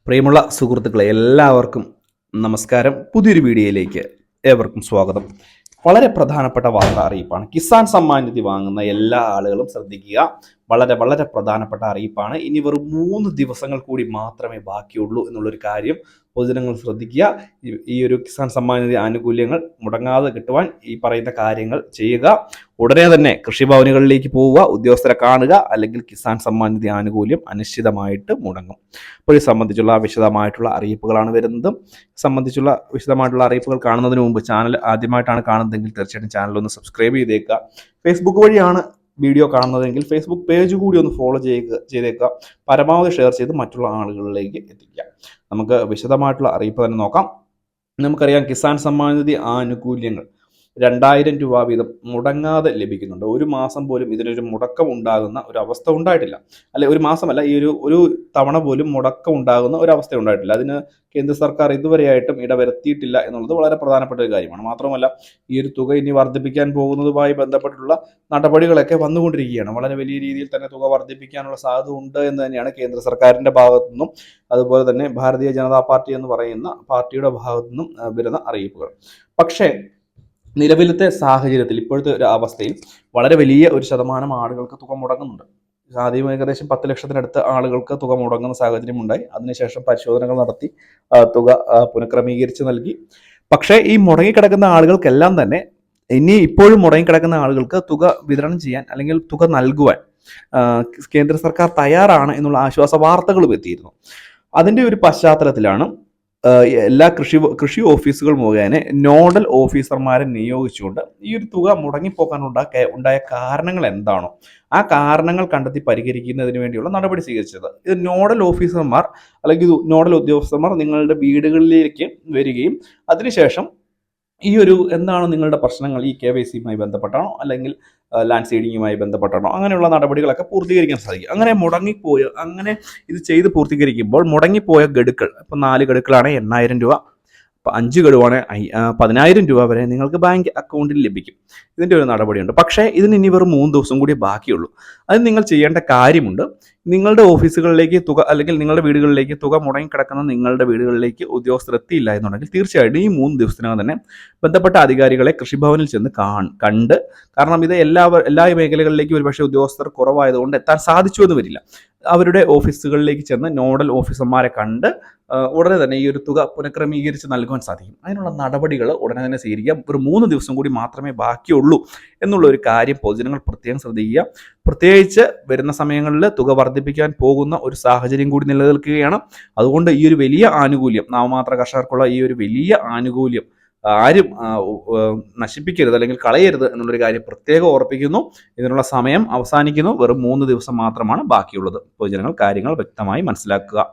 പ്രിയമുള്ള സുഹൃത്തുക്കളെ എല്ലാവർക്കും നമസ്കാരം. പുതിയൊരു വീഡിയോയിലേക്ക് ഏവർക്കും സ്വാഗതം. വളരെ പ്രധാനപ്പെട്ട വാർത്താ അറിയിപ്പാണ്. കിസാൻ സമ്മാൻ നിധി വാങ്ങുന്ന എല്ലാ ആളുകളും ശ്രദ്ധിക്കുക. വളരെ വളരെ പ്രധാനപ്പെട്ട അറിയിപ്പാണ്. ഇനി വെറും 3 ദിവസങ്ങൾ കൂടി മാത്രമേ ബാക്കിയുള്ളൂ എന്നുള്ളൊരു കാര്യം പൊതുജനങ്ങൾ ശ്രദ്ധിക്കുക. ഈ ഒരു കിസാൻ സമ്മാൻ നിധി ആനുകൂല്യങ്ങൾ മുടങ്ങാതെ കിട്ടുവാൻ ഈ പറയുന്ന കാര്യങ്ങൾ ചെയ്യുക. ഉടനെ തന്നെ കൃഷിഭവനുകളിലേക്ക് പോവുക, ഉദ്യോഗസ്ഥരെ കാണുക, അല്ലെങ്കിൽ കിസാൻ സമ്മാൻ നിധി ആനുകൂല്യം അനിശ്ചിതമായിട്ട് മുടങ്ങും. അപ്പോൾ ഇത് സംബന്ധിച്ചുള്ള വിശദമായിട്ടുള്ള അറിയിപ്പുകളാണ് വരുന്നത്. വിശദമായിട്ടുള്ള അറിയിപ്പുകൾ കാണുന്നതിന് മുമ്പ് ചാനൽ ആദ്യമായിട്ടാണ് കാണുന്നതെങ്കിൽ തീർച്ചയായിട്ടും ചാനൽ ഒന്ന് സബ്സ്ക്രൈബ് ചെയ്തേക്കുക. ഫേസ്ബുക്ക് വഴിയാണ് വീഡിയോ കാണുന്നതെങ്കിൽ ഫേസ്ബുക്ക് പേജ് കൂടി ഒന്ന് ഫോളോ ചെയ്തേക്കുക. പരമാവധി ഷെയർ ചെയ്ത് മറ്റുള്ള ആളുകളിലേക്ക് എത്തിക്കുക. നമുക്ക് വിശദമായിട്ടുള്ള അറിയിപ്പ് തന്നെ നോക്കാം. നമുക്കറിയാം, കിസാൻ സമ്മാൻ നിധി ആനുകൂല്യങ്ങൾ 2000 രൂപ വീതം മുടങ്ങാതെ ലഭിക്കുന്നുണ്ട്. ഒരു മാസം പോലും ഇതിനൊരു മുടക്കം ഉണ്ടാകുന്ന ഒരു അവസ്ഥ ഉണ്ടായിട്ടില്ല. അല്ലെ, ഒരു മാസമല്ല, ഈ ഒരു തവണ പോലും മുടക്കം ഉണ്ടാകുന്ന ഒരു അവസ്ഥ ഉണ്ടായിട്ടില്ല. അതിന് കേന്ദ്ര സർക്കാർ ഇതുവരെയായിട്ടും ഇടവരുത്തിയിട്ടില്ല എന്നുള്ളത് വളരെ പ്രധാനപ്പെട്ട ഒരു കാര്യമാണ്. മാത്രമല്ല, ഈ ഒരു തുക ഇനി വർദ്ധിപ്പിക്കാൻ പോകുന്നതുമായി ബന്ധപ്പെട്ടുള്ള നടപടികളൊക്കെ വന്നുകൊണ്ടിരിക്കുകയാണ്. വളരെ വലിയ രീതിയിൽ തന്നെ തുക വർദ്ധിപ്പിക്കാനുള്ള സാധ്യത ഉണ്ട് എന്ന് തന്നെയാണ് കേന്ദ്ര സർക്കാരിന്റെ ഭാഗത്തു നിന്നും അതുപോലെ തന്നെ ഭാരതീയ ജനതാ പാർട്ടി എന്ന് പറയുന്ന പാർട്ടിയുടെ ഭാഗത്തു നിന്നും വരുന്ന അറിയിപ്പുകൾ. പക്ഷേ നിലവിലത്തെ സാഹചര്യത്തിൽ, ഇപ്പോഴത്തെ ഒരു അവസ്ഥയിൽ വളരെ വലിയ ഒരു ശതമാനം ആളുകൾക്ക് തുക മുടങ്ങുന്നുണ്ട്. ആദ്യം ഏകദേശം 10 ലക്ഷത്തിനടുത്ത് ആളുകൾക്ക് തുക മുടങ്ങുന്ന സാഹചര്യം ഉണ്ടായി. അതിനുശേഷം പരിശോധനകൾ നടത്തി തുക പുനഃക്രമീകരിച്ച് നൽകി. പക്ഷേ ഈ മുടങ്ങിക്കിടക്കുന്ന ആളുകൾക്കെല്ലാം തന്നെ ഇനി ഇപ്പോഴും മുടങ്ങിക്കിടക്കുന്ന ആളുകൾക്ക് തുക വിതരണം ചെയ്യാൻ അല്ലെങ്കിൽ തുക നൽകുവാൻ കേന്ദ്ര സർക്കാർ തയ്യാറാണ് എന്നുള്ള ആശ്വാസ വാർത്തകളും എത്തിയിരുന്നു. അതിൻ്റെ ഒരു പശ്ചാത്തലത്തിലാണ് എല്ലാ കൃഷി ഓഫീസുകൾ മുഖേന നോഡൽ ഓഫീസർമാരെ നിയോഗിച്ചുകൊണ്ട് ഈ ഒരു തുക മുടങ്ങിപ്പോകാനുണ്ടായ കാരണങ്ങൾ എന്താണോ ആ കാരണങ്ങൾ കണ്ടെത്തി പരിഹരിക്കുന്നതിന് വേണ്ടിയുള്ള നടപടി സ്വീകരിച്ചത്. ഇത് നോഡൽ ഓഫീസർമാർ അല്ലെങ്കിൽ നോഡൽ ഉദ്യോഗസ്ഥന്മാർ നിങ്ങളുടെ വീടുകളിലേക്ക് വരികയും അതിനുശേഷം ഈ ഒരു എന്താണ് നിങ്ങളുടെ പ്രശ്നങ്ങൾ, ഈ KYCയുമായി ബന്ധപ്പെട്ടാണോ അല്ലെങ്കിൽ ലാൻഡ് സീഡിങ്ങുമായി ബന്ധപ്പെട്ടാണോ, അങ്ങനെയുള്ള നടപടികളൊക്കെ പൂർത്തീകരിക്കാൻ സാധിക്കും. അങ്ങനെ ഇത് ചെയ്ത് പൂർത്തീകരിക്കുമ്പോൾ മുടങ്ങിപ്പോയ ഗഡുക്കൾ, ഇപ്പം 4 ഗഡുക്കളാണ് 8000 രൂപ, 5 ഗഡുവാണ് 10000 രൂപ വരെ നിങ്ങൾക്ക് ബാങ്ക് അക്കൗണ്ടിൽ ലഭിക്കും. ഇതിൻ്റെ ഒരു നടപടിയുണ്ട്. പക്ഷേ ഇതിന് ഇനി വെറും 3 ദിവസം കൂടി ബാക്കിയുള്ളൂ. അത് നിങ്ങൾ ചെയ്യേണ്ട കാര്യമുണ്ട്. നിങ്ങളുടെ ഓഫീസുകളിലേക്ക് തുക അല്ലെങ്കിൽ നിങ്ങളുടെ വീടുകളിലേക്ക് തുക മുടങ്ങിക്കിടക്കുന്ന നിങ്ങളുടെ വീടുകളിലേക്ക് ഉദ്യോഗസ്ഥർ എത്തിയില്ല എന്നുണ്ടെങ്കിൽ തീർച്ചയായിട്ടും ഈ 3 ദിവസത്തിനകം തന്നെ ബന്ധപ്പെട്ട അധികാരികളെ കൃഷിഭവനിൽ ചെന്ന് കണ്ട്, കാരണം ഇത് എല്ലാ മേഖലകളിലേക്കും ഒരുപക്ഷെ ഉദ്യോഗസ്ഥർ കുറവായതുകൊണ്ട് എത്താൻ സാധിച്ചു എന്ന് വരില്ല. അവരുടെ ഓഫീസുകളിലേക്ക് ചെന്ന് നോഡൽ ഓഫീസർമാരെ കണ്ട് ഉടനെ തന്നെ ഈ ഒരു തുക പുനഃക്രമീകരിച്ച് നൽകുവാൻ സാധിക്കും. അതിനുള്ള നടപടികൾ ഉടനെ തന്നെ സ്വീകരിക്കാം. ഒരു 3 ദിവസം കൂടി മാത്രമേ ബാക്കിയുള്ളൂ എന്നുള്ള ഒരു കാര്യം പൊതുജനങ്ങൾ പ്രത്യേകം ശ്രദ്ധിക്കുക. പ്രത്യേകിച്ച് വരുന്ന സമയങ്ങളിൽ തുക വർദ്ധിപ്പിക്കാൻ പോകുന്ന ഒരു സാഹചര്യം കൂടി നിലനിൽക്കുകയാണ്. അതുകൊണ്ട് ഈ ഒരു വലിയ ആനുകൂല്യം, നാമമാത്ര കർഷകർക്കുള്ള ഈ ഒരു വലിയ ആനുകൂല്യം ആരും നശിപ്പിക്കരുത് അല്ലെങ്കിൽ കളയരുത് എന്നുള്ളൊരു കാര്യം പ്രത്യേകം ഓർപ്പിക്കുന്നു. ഇതിനുള്ള സമയം അവസാനിക്കുന്നു. വെറും 3 ദിവസം മാത്രമാണ് ബാക്കിയുള്ളത്. പൊതുജനങ്ങൾ കാര്യങ്ങൾ വ്യക്തമായി മനസ്സിലാക്കുക.